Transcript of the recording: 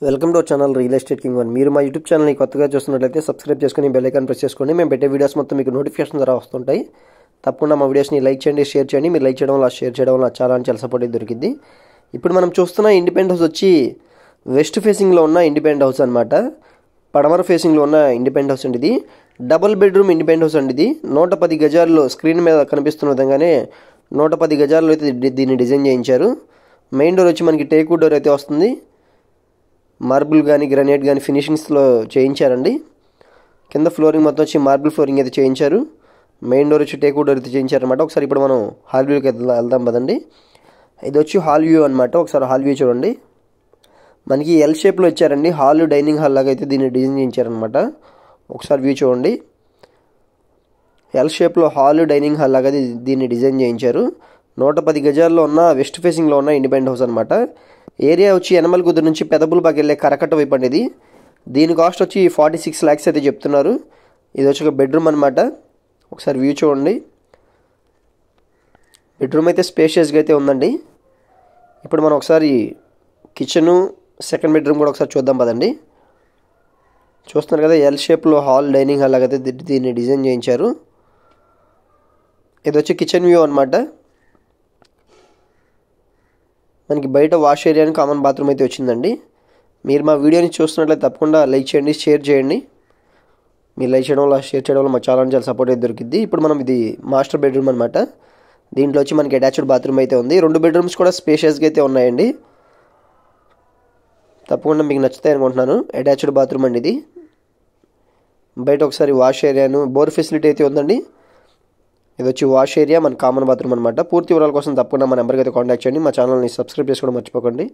Welcome to our channel real estate king one. మీరు మా YouTube ఛానల్ని కొత్తగా చూస్తున్నట్లయితే సబ్స్క్రైబ్ చేసుకుని బెల్ ఐకాన్ ప్రెస్ చేసుకోండి. మేము పెట్టే వీడియోస్ మొత్తం మీకు నోటిఫికేషన్ ద్వారా వస్తుంటాయి. తప్పకుండా మా వీడియోస్ని లైక్ చేయండి, షేర్ చేయండి. మీరు లైక్ చేయడం వల్ల, షేర్ చేయడం వల్ల చాలా సపోర్ట్ దొరికింది. ఇప్పుడు మనం చూస్తున్న ఇండిపెండెంట్ హౌస్ వచ్చి వెస్ట్ ఫేసింగ్లో ఉన్న ఇండిపెండెంట్ హౌస్ అనమాట. పడమర ఫేసింగ్లో ఉన్న ఇండిపెండెంట్ హౌస్ అండి. ఇది డబుల్ బెడ్రూమ్ ఇండిపెండెంట్ హౌస్ అండి. ఇది 110 గజాల్లో స్క్రీన్ మీద కనిపిస్తున్న విధంగానే 110 గజాల్లో అయితే దీన్ని డిజైన్ చేయించారు. మెయిన్ డోర్ వచ్చి మనకి టేక్ డోర్ అయితే వస్తుంది. మార్బుల్ కానీ గ్రానైట్ కానీ ఫినిషింగ్స్లో చేయించారండి. కింద ఫ్లోరింగ్ మొత్తం వచ్చి మార్బుల్ ఫ్లోరింగ్ అయితే చేయించారు. మెయిన్ డోర్ వచ్చి టేక్ డోర్ అయితే చేయించారనమాట. ఒకసారి ఇప్పుడు మనం హాల్ వ్యూకి వెళ్దాం పదండి. ఇది వచ్చి హాల్ వ్యూ అనమాట. ఒకసారి హాల్ వ్యూ చూడండి. మనకి ఎల్ షేప్లో ఇచ్చారండి. హాల్ డైనింగ్ హాల్ లాగా అయితే దీన్ని డిజైన్ చేయించారనమాట. ఒకసారి వ్యూ చూడండి. ఎల్ షేప్లో హాల్ డైనింగ్ హాల్ లాగా దీన్ని డిజైన్ చేయించారు. 110 గజాల్లో ఉన్న వెస్ట్ ఫేసింగ్లో ఉన్న ఇండిపెండెంట్ హౌస్ అనమాట. ఏరియా వచ్చి యనమలకుదురు నుంచి పెదపులపాకి వెళ్ళే కరకట్ట వైపు అండి. ఇది దీని కాస్ట్ వచ్చి 46 lakhs అయితే చెప్తున్నారు. ఇది వచ్చి ఒక బెడ్రూమ్ అనమాట. ఒకసారి వ్యూ చూడండి. బెడ్రూమ్ అయితే స్పేషియస్గా అయితే ఉందండి. ఇప్పుడు మనం ఒకసారి కిచెను, సెకండ్ బెడ్రూమ్ కూడా ఒకసారి చూద్దాం పదండి. చూస్తున్నారు కదా, ఎల్ షేప్లో హాల్ డైనింగ్ హాల్ లాగా అయితే దీన్ని డిజైన్ చేయించారు. ఇది వచ్చి కిచెన్ వ్యూ అనమాట. మనకి బయట వాష్ ఏరియాని కామన్ బాత్రూమ్ అయితే వచ్చిందండి. మీరు మా వీడియోని చూస్తున్నట్లయితే తప్పకుండా లైక్ చేయండి, షేర్ చేయండి. మీరు లైక్ చేయడం వల్ల, షేర్ చేయడం వల్ల మాకు చాలా సపోర్ట్ అయితే దొరికింది. ఇప్పుడు మనం ఇది మాస్టర్ బెడ్రూమ్ అనమాట. దీంట్లో వచ్చి మనకి అటాచ్డ్ బాత్రూమ్ అయితే ఉంది. 2 బెడ్రూమ్స్ కూడా స్పేషియస్గా అయితే ఉన్నాయండి. తప్పకుండా మీకు నచ్చుతాయి అనుకుంటున్నాను. అటాచ్డ్ బాత్రూమ్ అండి ఇది. బయట ఒకసారి వాష్ ఏరియాను, బోర్ ఫెసిలిటీ అయితే ఉందండి. ఇది వచ్చి వాష్ ఏరియా, మన కామన్ బాత్రూమ్ అనమాట. పూర్తి వివరాల కోసం తప్పకుండా మా నెంబర్కి అయితే కాంటాక్ట్ చేయండి. మా ఛానల్ని సబ్స్క్రైబ్ చేసుకోవడం మర్చిపోకండి.